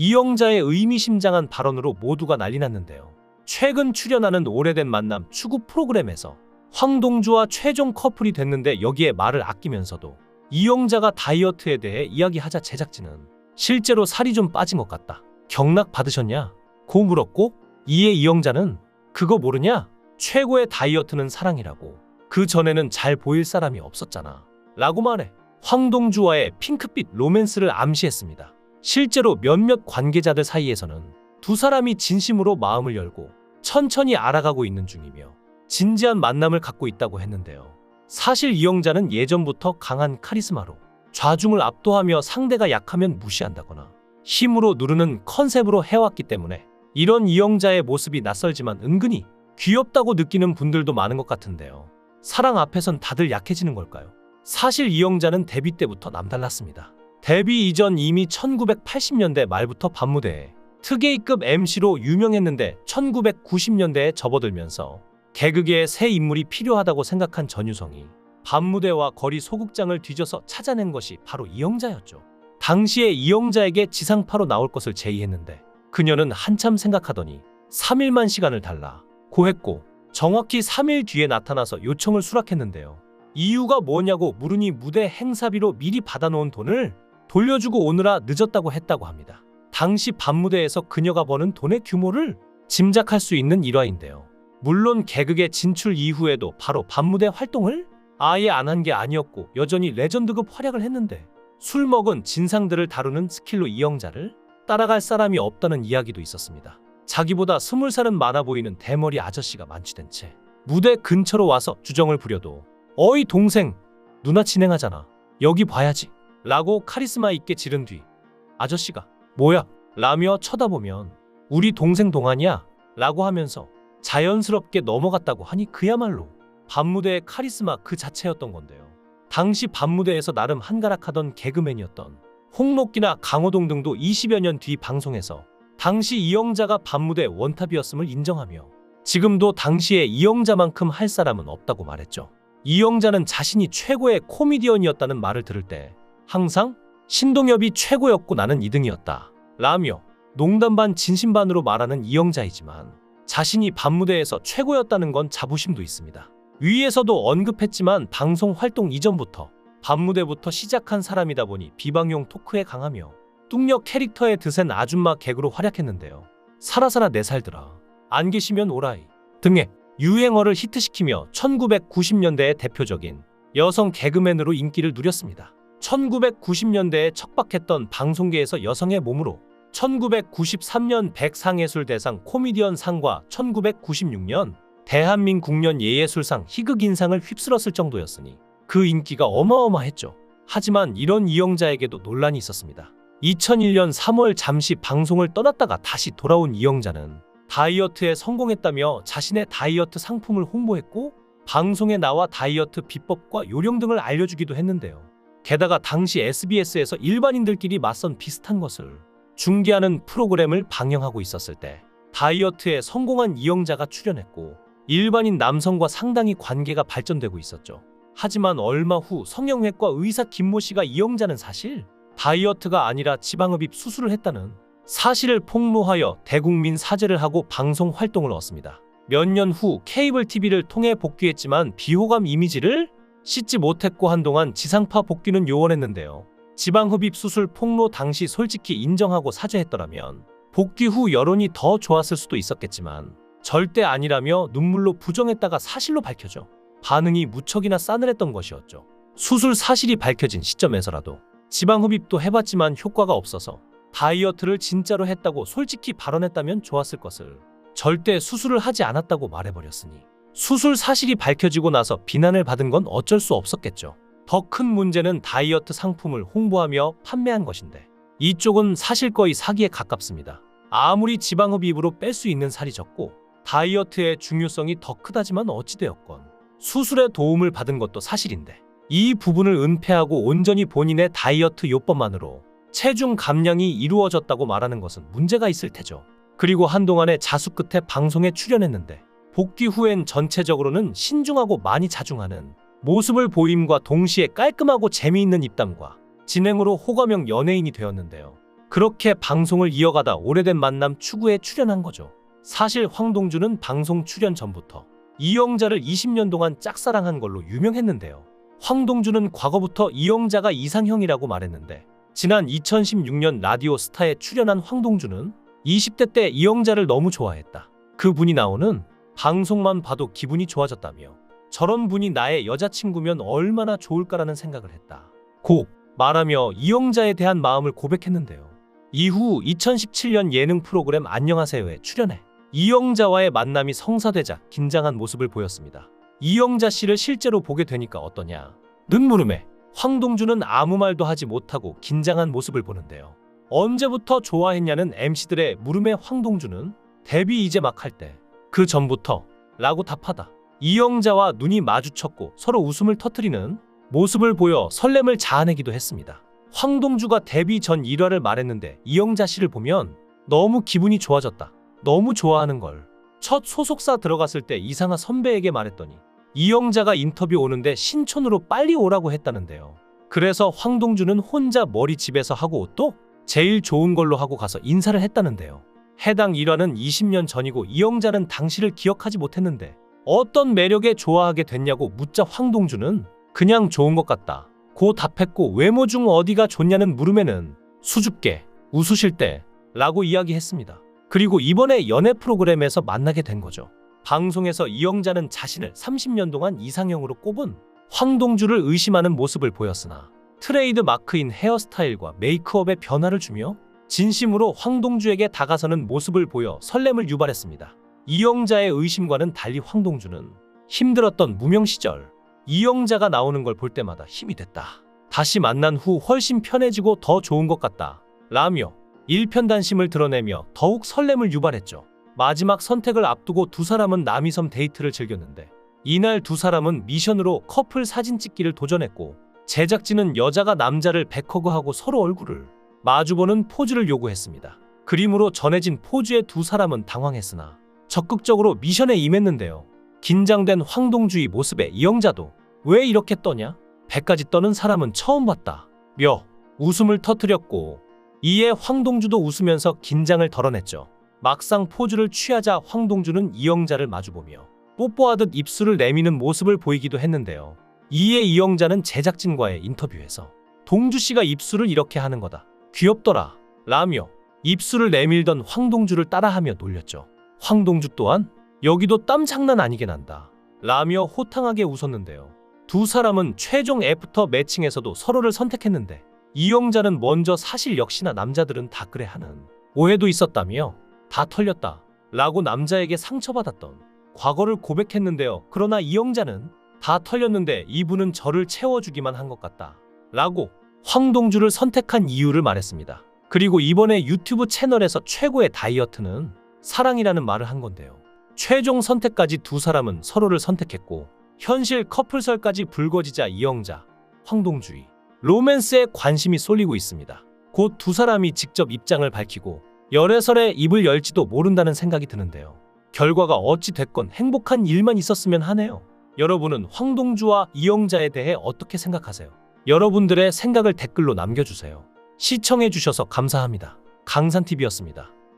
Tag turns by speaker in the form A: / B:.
A: 이영자의 의미심장한 발언으로 모두가 난리 났는데요. 최근 출연하는 오래된 만남 추구 프로그램에서 황동주와 최종 커플이 됐는데 여기에 말을 아끼면서도 이영자가 다이어트에 대해 이야기하자 제작진은 실제로 살이 좀 빠진 것 같다. 경락 받으셨냐? 고 물었고, 이에 이영자는 그거 모르냐? 최고의 다이어트는 사랑이라고. 그 전에는 잘 보일 사람이 없었잖아. 라고 말해 황동주와의 핑크빛 로맨스를 암시했습니다. 실제로 몇몇 관계자들 사이에서는 두 사람이 진심으로 마음을 열고 천천히 알아가고 있는 중이며 진지한 만남을 갖고 있다고 했는데요. 사실 이영자는 예전부터 강한 카리스마로 좌중을 압도하며 상대가 약하면 무시한다거나 힘으로 누르는 컨셉으로 해왔기 때문에 이런 이영자의 모습이 낯설지만 은근히 귀엽다고 느끼는 분들도 많은 것 같은데요. 사랑 앞에선 다들 약해지는 걸까요? 사실 이영자는 데뷔 때부터 남달랐습니다. 데뷔 이전 이미 1980년대 말부터 밤무대에 특이급 MC로 유명했는데 1990년대에 접어들면서 개그계에 새 인물이 필요하다고 생각한 전유성이 밤무대와 거리 소극장을 뒤져서 찾아낸 것이 바로 이영자였죠. 당시에 이영자에게 지상파로 나올 것을 제의했는데 그녀는 한참 생각하더니 3일만 시간을 달라고 했고 정확히 3일 뒤에 나타나서 요청을 수락했는데요. 이유가 뭐냐고 물으니 무대 행사비로 미리 받아놓은 돈을 돌려주고 오느라 늦었다고 했다고 합니다. 당시 밤무대에서 그녀가 버는 돈의 규모를 짐작할 수 있는 일화인데요. 물론 개그계 진출 이후에도 바로 밤무대 활동을 아예 안 한 게 아니었고 여전히 레전드급 활약을 했는데 술 먹은 진상들을 다루는 스킬로 이영자를 따라갈 사람이 없다는 이야기도 있었습니다. 자기보다 20살은 많아 보이는 대머리 아저씨가 만취된 채 무대 근처로 와서 주정을 부려도 어이 동생, 누나 진행하잖아. 여기 봐야지. 라고 카리스마 있게 지른 뒤 아저씨가 뭐야? 라며 쳐다보면 우리 동생 동안이야? 라고 하면서 자연스럽게 넘어갔다고 하니 그야말로 밤무대의 카리스마 그 자체였던 건데요. 당시 밤무대에서 나름 한가락하던 개그맨이었던 홍록기나 강호동 등도 20여 년 뒤 방송에서 당시 이영자가 밤무대 원탑이었음을 인정하며 지금도 당시에 이영자만큼 할 사람은 없다고 말했죠. 이영자는 자신이 최고의 코미디언이었다는 말을 들을 때 항상 신동엽이 최고였고 나는 2등이었다 라며 농담 반 진심 반으로 말하는 이영자이지만 자신이 밤무대에서 최고였다는 건 자부심도 있습니다. 위에서도 언급했지만 방송 활동 이전부터 밤무대부터 시작한 사람이다 보니 비방용 토크에 강하며 뚱녀 캐릭터에 드센 아줌마 개그로 활약했는데요. 살아살아 내 살들아, 안 계시면 오라이 등의 유행어를 히트시키며 1990년대의 대표적인 여성 개그맨으로 인기를 누렸습니다. 1990년대에 척박했던 방송계에서 여성의 몸으로 1993년 백상예술대상 코미디언 상과 1996년 대한민국년 예예술상 희극인상을 휩쓸었을 정도였으니 그 인기가 어마어마했죠. 하지만 이런 이영자에게도 논란이 있었습니다. 2001년 3월 잠시 방송을 떠났다가 다시 돌아온 이영자는 다이어트에 성공했다며 자신의 다이어트 상품을 홍보했고 방송에 나와 다이어트 비법과 요령 등을 알려주기도 했는데요. 게다가 당시 SBS에서 일반인들끼리 맞선 비슷한 것을 중계하는 프로그램을 방영하고 있었을 때 다이어트에 성공한 이영자가 출연했고 일반인 남성과 상당히 관계가 발전되고 있었죠. 하지만 얼마 후 성형외과 의사 김모 씨가 이영자는 사실 다이어트가 아니라 지방흡입 수술을 했다는 사실을 폭로하여 대국민 사죄를 하고 방송 활동을 얻습니다. 몇 년 후 케이블 TV를 통해 복귀했지만 비호감 이미지를 씻지 못했고 한동안 지상파 복귀는 요원했는데요. 지방흡입 수술 폭로 당시 솔직히 인정하고 사죄했더라면 복귀 후 여론이 더 좋았을 수도 있었겠지만 절대 아니라며 눈물로 부정했다가 사실로 밝혀져 반응이 무척이나 싸늘했던 것이었죠. 수술 사실이 밝혀진 시점에서라도 지방흡입도 해봤지만 효과가 없어서 다이어트를 진짜로 했다고 솔직히 발언했다면 좋았을 것을 절대 수술을 하지 않았다고 말해버렸으니 수술 사실이 밝혀지고 나서 비난을 받은 건 어쩔 수 없었겠죠. 더 큰 문제는 다이어트 상품을 홍보하며 판매한 것인데 이쪽은 사실 거의 사기에 가깝습니다. 아무리 지방흡입으로 뺄 수 있는 살이 적고 다이어트의 중요성이 더 크다지만 어찌되었건 수술에 도움을 받은 것도 사실인데 이 부분을 은폐하고 온전히 본인의 다이어트 요법만으로 체중 감량이 이루어졌다고 말하는 것은 문제가 있을 테죠. 그리고 한동안의 자수 끝에 방송에 출연했는데 복귀 후엔 전체적으로는 신중하고 많이 자중하는 모습을 보임과 동시에 깔끔하고 재미있는 입담과 진행으로 호감형 연예인이 되었는데요. 그렇게 방송을 이어가다 오래된 만남 추구에 출연한 거죠. 사실 황동주는 방송 출연 전부터 이영자를 20년 동안 짝사랑한 걸로 유명했는데요. 황동주는 과거부터 이영자가 이상형이라고 말했는데 지난 2016년 라디오 스타에 출연한 황동주는 20대 때 이영자를 너무 좋아했다. 그 분이 나오는 방송만 봐도 기분이 좋아졌다며 저런 분이 나의 여자친구면 얼마나 좋을까라는 생각을 했다. 고 말하며 이영자에 대한 마음을 고백했는데요. 이후 2017년 예능 프로그램 안녕하세요에 출연해 이영자와의 만남이 성사되자 긴장한 모습을 보였습니다. 이영자 씨를 실제로 보게 되니까 어떠냐? 는 물음에 황동주는 아무 말도 하지 못하고 긴장한 모습을 보는데요. 언제부터 좋아했냐는 MC들의 물음에 황동주는 데뷔 이제 막 할 때 그 전부터 라고 답하다. 이영자와 눈이 마주쳤고 서로 웃음을 터뜨리는 모습을 보여 설렘을 자아내기도 했습니다. 황동주가 데뷔 전 일화를 말했는데 이영자 씨를 보면 너무 기분이 좋아졌다. 너무 좋아하는 걸. 첫 소속사 들어갔을 때 이상하 선배에게 말했더니 이영자가 인터뷰 오는데 신촌으로 빨리 오라고 했다는데요. 그래서 황동주는 혼자 머리 집에서 하고 또 제일 좋은 걸로 하고 가서 인사를 했다는데요. 해당 일화는 20년 전이고 이영자는 당시를 기억하지 못했는데 어떤 매력에 좋아하게 됐냐고 묻자 황동주는 그냥 좋은 것 같다 고 답했고 외모 중 어디가 좋냐는 물음에는 수줍게 웃으실 때 라고 이야기했습니다. 그리고 이번에 연애 프로그램에서 만나게 된 거죠. 방송에서 이영자는 자신을 30년 동안 이상형으로 꼽은 황동주를 의심하는 모습을 보였으나 트레이드 마크인 헤어스타일과 메이크업에 변화를 주며 진심으로 황동주에게 다가서는 모습을 보여 설렘을 유발했습니다. 이영자의 의심과는 달리 황동주는 힘들었던 무명 시절 이영자가 나오는 걸 볼 때마다 힘이 됐다. 다시 만난 후 훨씬 편해지고 더 좋은 것 같다. 라며 일편단심을 드러내며 더욱 설렘을 유발했죠. 마지막 선택을 앞두고 두 사람은 남이섬 데이트를 즐겼는데 이날 두 사람은 미션으로 커플 사진 찍기를 도전했고 제작진은 여자가 남자를 백허그하고 서로 얼굴을 마주보는 포즈를 요구했습니다. 그림으로 전해진 포즈에 두 사람은 당황했으나 적극적으로 미션에 임했는데요. 긴장된 황동주의 모습에 이영자도 왜 이렇게 떠냐? 배까지 떠는 사람은 처음 봤다. 며 웃음을 터뜨렸고 이에 황동주도 웃으면서 긴장을 덜어냈죠. 막상 포즈를 취하자 황동주는 이영자를 마주보며 뽀뽀하듯 입술을 내미는 모습을 보이기도 했는데요. 이에 이영자는 제작진과의 인터뷰에서 동주씨가 입술을 이렇게 하는 거다. 귀엽더라. 라며 입술을 내밀던 황동주를 따라하며 놀렸죠. 황동주 또한 여기도 땀 장난 아니게 난다. 라며 호탕하게 웃었는데요. 두 사람은 최종 애프터 매칭에서도 서로를 선택했는데 이영자는 먼저 사실 역시나 남자들은 다 그래 하는 오해도 있었다며 다 털렸다 라고 남자에게 상처받았던 과거를 고백했는데요. 그러나 이영자는 다 털렸는데 이분은 저를 채워주기만 한 것 같다 라고 황동주를 선택한 이유를 말했습니다. 그리고 이번에 유튜브 채널에서 최고의 다이어트는 사랑이라는 말을 한 건데요. 최종 선택까지 두 사람은 서로를 선택했고 현실 커플설까지 불거지자 이영자, 황동주의 로맨스에 관심이 쏠리고 있습니다. 곧 두 사람이 직접 입장을 밝히고 열애설에 입을 열지도 모른다는 생각이 드는데요. 결과가 어찌 됐건 행복한 일만 있었으면 하네요. 여러분은 황동주와 이영자에 대해 어떻게 생각하세요? 여러분들의 생각을 댓글로 남겨주세요. 시청해주셔서 감사합니다. 강산TV였습니다.